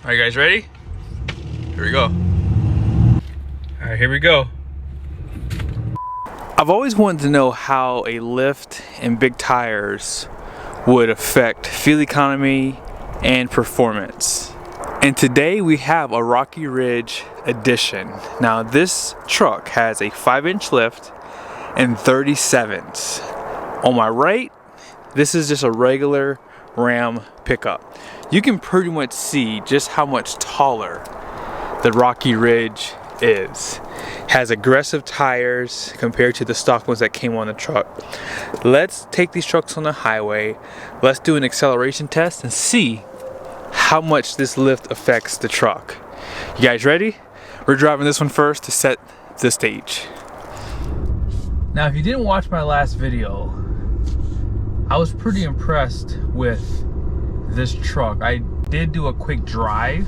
All right, guys, ready? Here we go. All right, here we go. I've always wanted to know how a lift and big tires would affect fuel economy and performance. And today we have a Rocky Ridge edition. Now this truck has a 5-inch lift and 37's. On my right, this is just a regular Ram pickup. You can pretty much see just how much taller the Rocky Ridge is. Has aggressive tires compared to the stock ones that came on the truck. Let's take these trucks on the highway. Let's do an acceleration test and see how much this lift affects the truck. You guys ready? We're driving this one first to set the stage. Now, if you didn't watch my last video, I was pretty impressed with this truck. I did do a quick drive,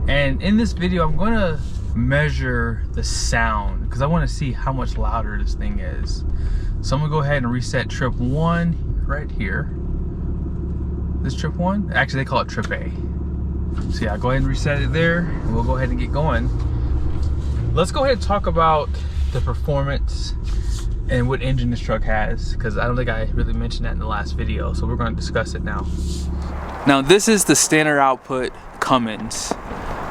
and in this video I'm going to measure the sound because I want to see how much louder this thing is. So I'm going to go ahead and reset trip 1 right here. This trip 1? Actually, they call it trip A. So yeah, go ahead and reset it there, and we'll go ahead and get going. Let's go ahead and talk about the performance and what engine this truck has, because I don't think I really mentioned that in the last video, so we're going to discuss it now. Now this is the standard output Cummins.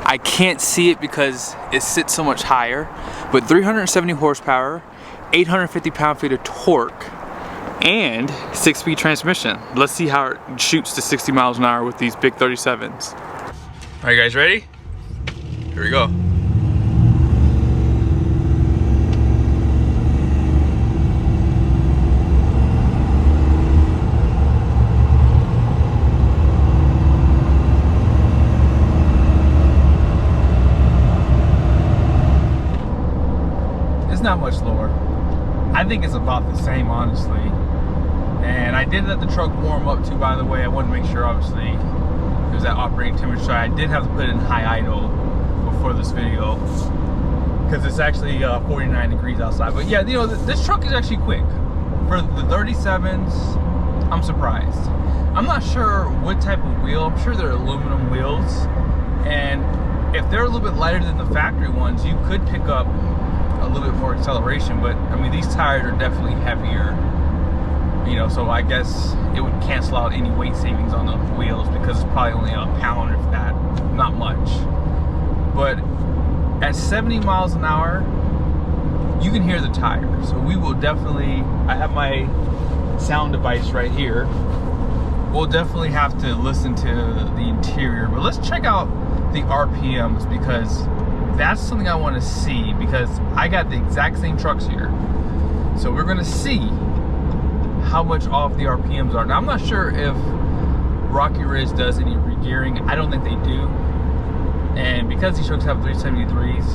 I can't see it because it sits so much higher, but 370 horsepower, 850 pound-feet of torque, and 6-speed transmission. Let's see how it shoots to 60 miles an hour with these big 37's. All right, guys, ready? Here we go. It's not much lower. I think it's about the same, honestly. And I did let the truck warm up too, by the way. I wanted to make sure, obviously, it was at operating temperature. So I did have to put it in high idle before this video because it's actually 49 degrees outside. But yeah, you know, this truck is actually quick. For the 37's, I'm surprised. I'm not sure what type of wheel. I'm sure they're aluminum wheels. And if they're a little bit lighter than the factory ones, you could pick up a little bit more acceleration. But I mean, these tires are definitely heavier. You know, so I guess it would cancel out any weight savings on the wheels because it's probably only a pound if that, not much. But at 70 miles an hour, you can hear the tires. So we will definitely, I have my sound device right here. We'll definitely have to listen to the interior, but let's check out the RPMs because that's something I want to see because I got the exact same trucks here. So we're gonna see how much off the RPMs are. Now I'm not sure if Rocky Ridge does any regearing. I don't think they do. And because these trucks have 373s,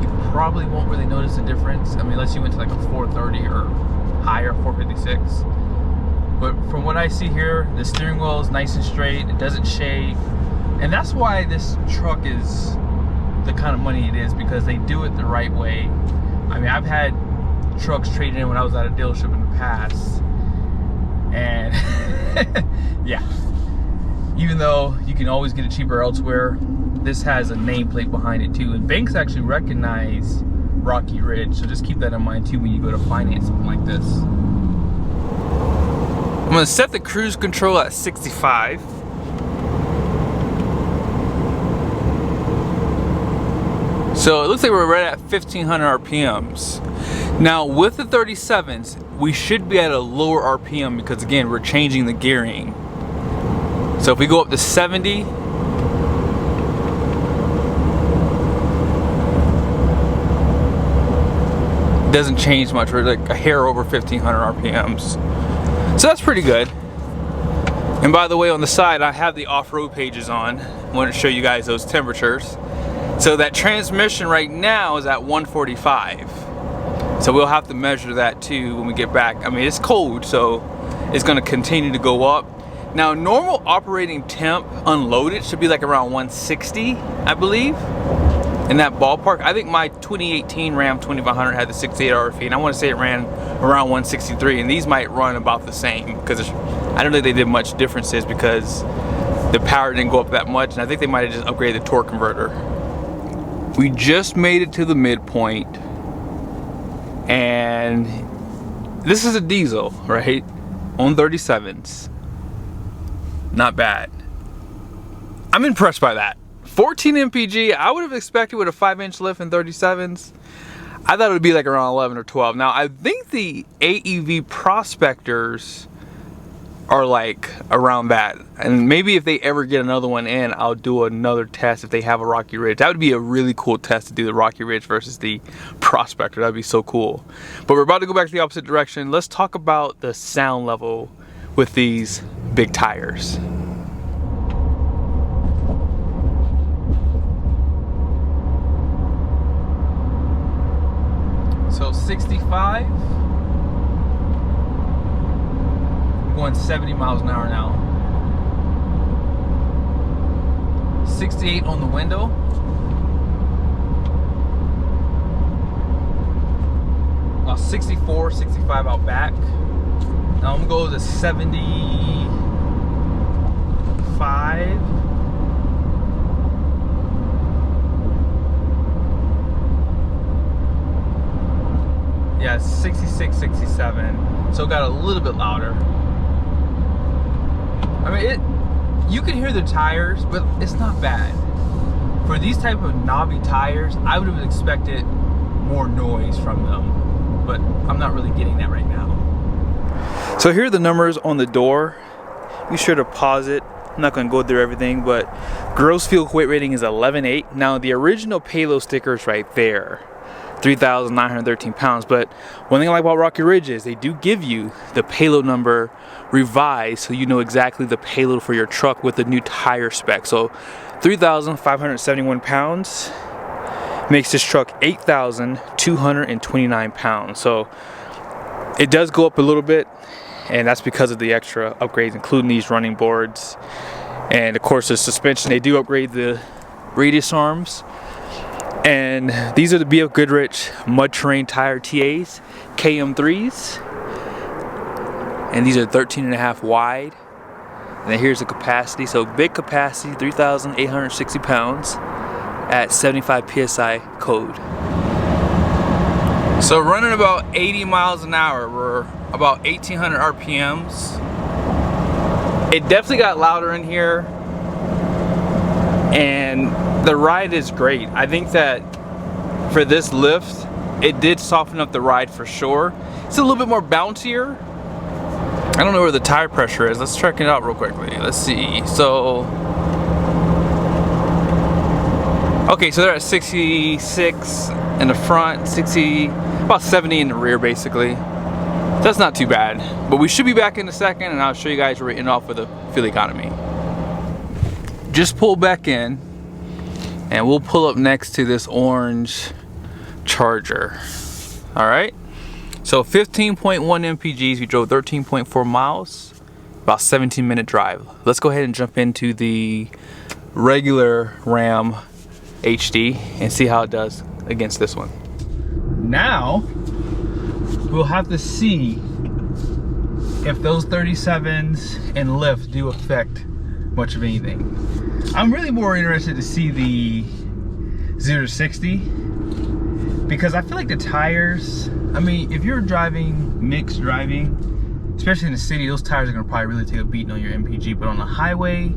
you probably won't really notice the difference. I mean, unless you went to like a 430 or higher, 456. But from what I see here, the steering wheel is nice and straight. It doesn't shake. And that's why this truck is the kind of money it is, because they do it the right way. I mean, I've had trucks traded in when I was at a dealership in the past. And yeah, even though you can always get it cheaper elsewhere, this has a nameplate behind it too. And banks actually recognize Rocky Ridge, so just keep that in mind too when you go to finance something like this. I'm gonna set the cruise control at 65. So it looks like we're right at 1500 RPMs. Now with the 37's, we should be at a lower RPM because again, we're changing the gearing. So if we go up to 70, it doesn't change much. We're like a hair over 1500 RPMs. So that's pretty good. And by the way, on the side, I have the off-road pages on. I wanted to show you guys those temperatures. So that transmission right now is at 145. So we'll have to measure that too when we get back. I mean, it's cold, so it's gonna continue to go up. Now, normal operating temp unloaded should be like around 160, I believe, in that ballpark. I think my 2018 Ram 2500 had the 68 RFE, and I wanna say it ran around 163, and these might run about the same, because I don't think they did much differences because the power didn't go up that much, and I think they might have just upgraded the torque converter. We just made it to the midpoint, and this is a diesel, right? On 37s. Not bad. I'm impressed by that. 14 MPG, I would have expected with a 5-inch lift in 37s. I thought it would be like around 11 or 12. Now, I think the AEV prospectors are like around that. And maybe if they ever get another one in, I'll do another test if they have a Rocky Ridge. That would be a really cool test to do, the Rocky Ridge versus the prospector. That'd be so cool. But we're about to go back to the opposite direction. Let's talk about the sound level with these big tires. So 65, I'm going 70 miles an hour now. 68 on the window. About 64, 65 out back. Now I'm gonna go to 75. Yeah, 66, 67. So it got a little bit louder. I mean, you can hear the tires, but it's not bad. For these type of knobby tires, I would have expected more noise from them, but I'm not really getting that right now. So here are the numbers on the door. Be sure to pause it. I'm not going to go through everything, but gross fuel weight rating is 11.8. Now the original payload sticker is right there. 3,913 pounds. But one thing I like about Rocky Ridge is they do give you the payload number revised, so you know exactly the payload for your truck with the new tire spec. So 3,571 pounds makes this truck 8,229 pounds. So it does go up a little bit, and that's because of the extra upgrades, including these running boards. And of course the suspension, they do upgrade the radius arms. And these are the BFGoodrich mud terrain tire TAs, KM3s. And these are 13.5 wide. And then here's the capacity. So big capacity, 3,860 pounds at 75 PSI code. So running about 80 miles an hour. We're about 1,800 RPMs. It definitely got louder in here. And the ride is great. I think that for this lift, it did soften up the ride for sure. It's a little bit more bouncier. I don't know where the tire pressure is. Let's check it out real quickly. Let's see. So, okay, so they're at 66 in the front, about 70 in the rear basically. That's not too bad. But we should be back in a second, and I'll show you guys where we're ending off with the fuel economy. Just pull back in, and we'll pull up next to this orange Charger. All right, so 15.1 MPGs, we drove 13.4 miles, about 17-minute drive. Let's go ahead and jump into the regular Ram HD and see how it does against this one. Now we'll have to see if those 37s and lift do affect much of anything. I'm really more interested to see the 0 to 60, because I feel like the tires, I mean, if you're driving, mixed driving, especially in the city, those tires are gonna probably really take a beating on your MPG, but on the highway,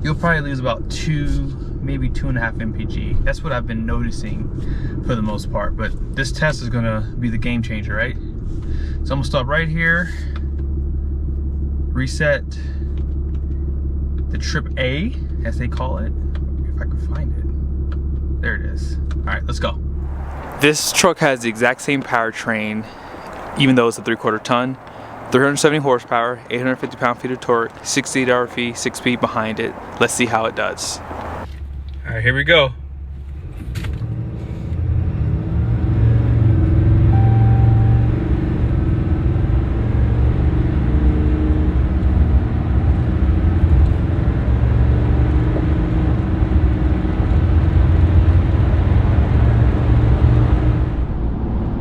you'll probably lose about 2, maybe 2.5 MPG. That's what I've been noticing for the most part, but this test is gonna be the game changer, right? So I'm gonna stop right here, reset the trip A, as they call it, if I can find it. There it is. All right, let's go. This truck has the exact same powertrain, even though it's a 3/4 ton. 370 horsepower, 850 pound-feet of torque, 68 RP, 6-speed behind it. Let's see how it does. All right, here we go.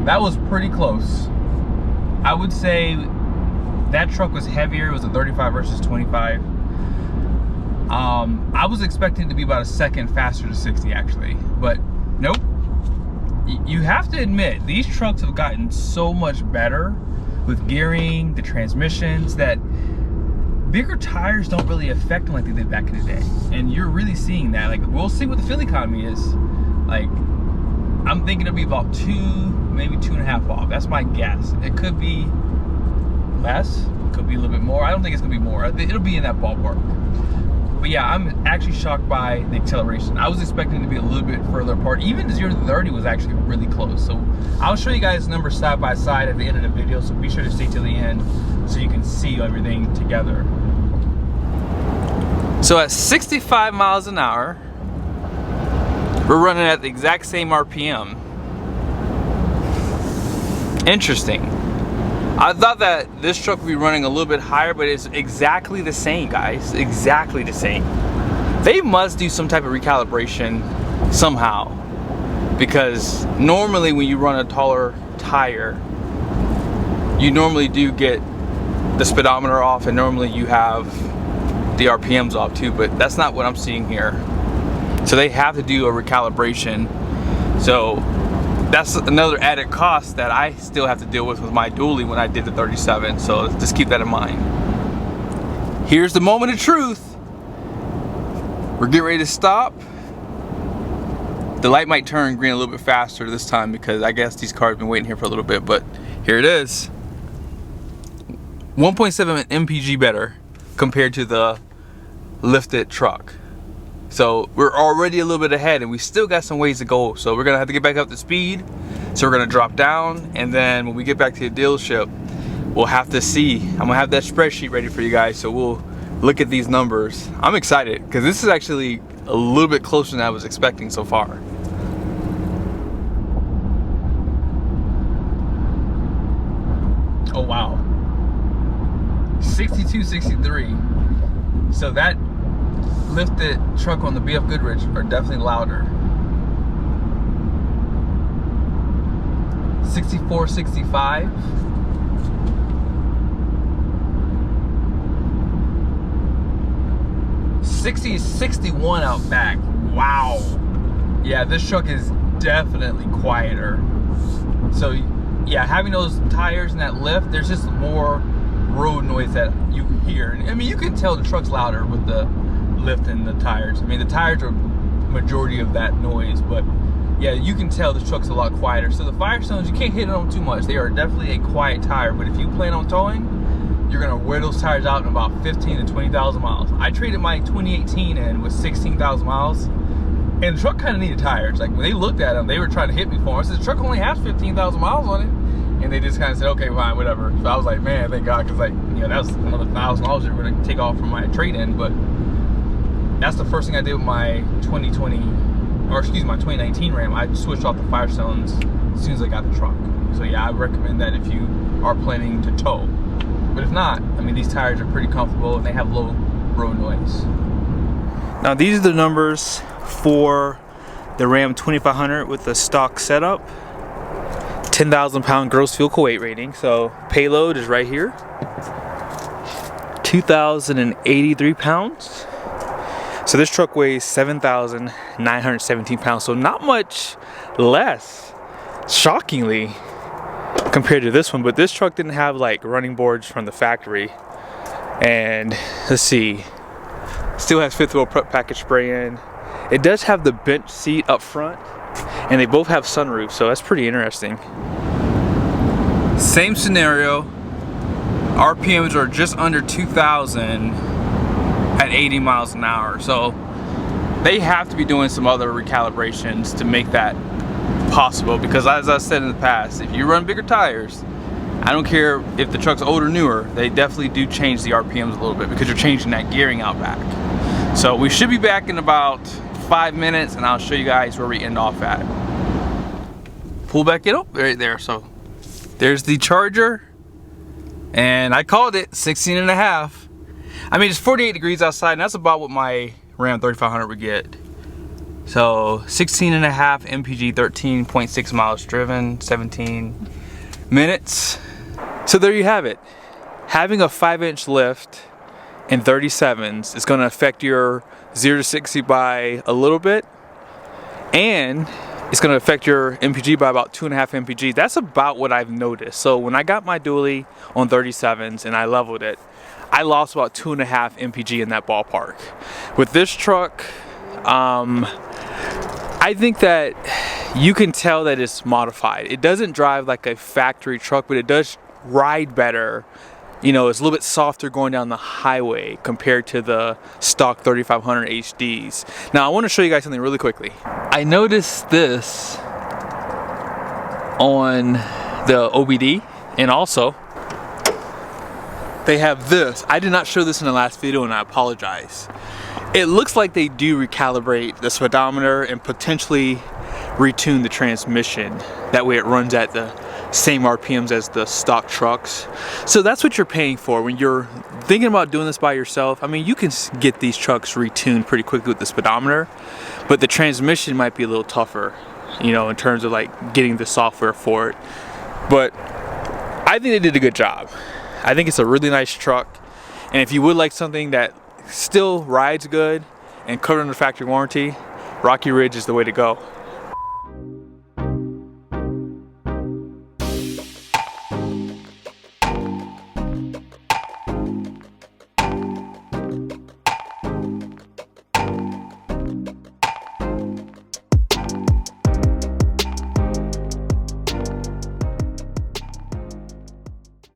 That was pretty close. I would say that truck was heavier. It was a 35 versus 25. I was expecting it to be about a second faster to 60 actually, but nope. You have to admit, these trucks have gotten so much better with gearing, the transmissions, that bigger tires don't really affect them like they did back in the day. And you're really seeing that. Like, we'll see what the fuel economy is. Like, I'm thinking it'll be about 2, maybe 2.5 off. That's my guess. It could be less, could be a little bit more. I don't think it's gonna be more. It'll be in that ballpark. But yeah, I'm actually shocked by the acceleration. I was expecting it to be a little bit further apart. Even 0 to 30 was actually really close. So I'll show you guys numbers side by side at the end of the video, so be sure to stay till the end so you can see everything together. So at 65 miles an hour, we're running at the exact same RPM. Interesting. I thought that this truck would be running a little bit higher, but it's exactly the same, guys. Exactly the same. They must do some type of recalibration somehow, because normally when you run a taller tire, you normally do get the speedometer off, and normally you have the RPMs off too, but that's not what I'm seeing here. So they have to do a recalibration. So that's another added cost that I still have to deal with my dually when I did the 37. So just keep that in mind. Here's the moment of truth. We're getting ready to stop. The light might turn green a little bit faster this time because I guess these cars have been waiting here for a little bit, but here it is. 1.7 MPG better compared to the lifted truck. So we're already a little bit ahead, and we still got some ways to go. So we're gonna have to get back up to speed. So we're gonna drop down, and then when we get back to the dealership, we'll have to see. I'm gonna have that spreadsheet ready for you guys, so we'll look at these numbers. I'm excited because this is actually a little bit closer than I was expecting so far. Oh wow, 62, 63. So that lifted truck on the BFGoodrich are definitely louder. 64, 65. '60 is 61 out back. Wow. Yeah, this truck is definitely quieter. So yeah, having those tires and that lift, there's just more road noise that you hear. I mean, you can tell the truck's louder with the lift and the tires. I mean, the tires are majority of that noise, but yeah, you can tell the truck's a lot quieter. So the Firestones, you can't hit it on too much. They are definitely a quiet tire, but if you plan on towing, you're gonna wear those tires out in about 15 to 20,000 miles. I traded my 2018 in with 16,000 miles, and the truck kind of needed tires. Like, when they looked at them, they were trying to hit me for them. I said, the truck only has 15,000 miles on it. And they just kind of said, okay, fine, whatever. So I was like, man, thank God, because, like, you know, that was another $1,000 they were going to take off from my trade-in. But that's the first thing I did with my 2019 Ram. I switched off the Firestones as soon as I got the truck. So yeah, I recommend that if you are planning to tow. But if not, I mean, these tires are pretty comfortable and they have low road noise. Now these are the numbers for the Ram 2500 with the stock setup. 10,000 pound gross vehicle weight rating. So payload is right here. 2,083 pounds. So this truck weighs 7,917 pounds. So not much less, shockingly, compared to this one. But this truck didn't have like running boards from the factory. And let's see, still has fifth wheel prep package spray in. It does have the bench seat up front, and they both have sunroofs, so that's pretty interesting. Same scenario. RPMs are just under 2,000 at 80 miles an hour. So they have to be doing some other recalibrations to make that possible, because as I said in the past, if you run bigger tires, I don't care if the truck's old or newer, they definitely do change the RPMs a little bit because you're changing that gearing out back. So we should be back in about 5 minutes, and I'll show you guys where we end off at. Pull back it up right there. So there's the charger, and I called it 16.5. I mean, it's 48 degrees outside, and that's about what my Ram 3500 would get. So 16.5 MPG, 13.6 miles driven, 17 minutes. So there you have it. Having a 5-inch lift and 37's. It's going to affect your 0 to 60 by a little bit, and it's going to affect your MPG by about 2.5 MPG. That's about what I've noticed. So when I got my dually on 37's and I leveled it, I lost about 2.5 MPG in that ballpark. With this truck, I think that you can tell that it's modified. It doesn't drive like a factory truck, but it does ride better. You know, it's a little bit softer going down the highway compared to the stock 3500 HDs. Now, I want to show you guys something really quickly. I noticed this on the OBD, and also they have this. I did not show this in the last video, and I apologize. It looks like they do recalibrate the speedometer and potentially retune the transmission. That way it runs at the same RPMs as the stock trucks. So that's what you're paying for when you're thinking about doing this by yourself. I mean, you can get these trucks retuned pretty quickly with the speedometer, but the transmission might be a little tougher, you know, in terms of like getting the software for it. But I think they did a good job. I think it's a really nice truck, and if you would like something that still rides good and covered under factory warranty, Rocky Ridge is the way to go.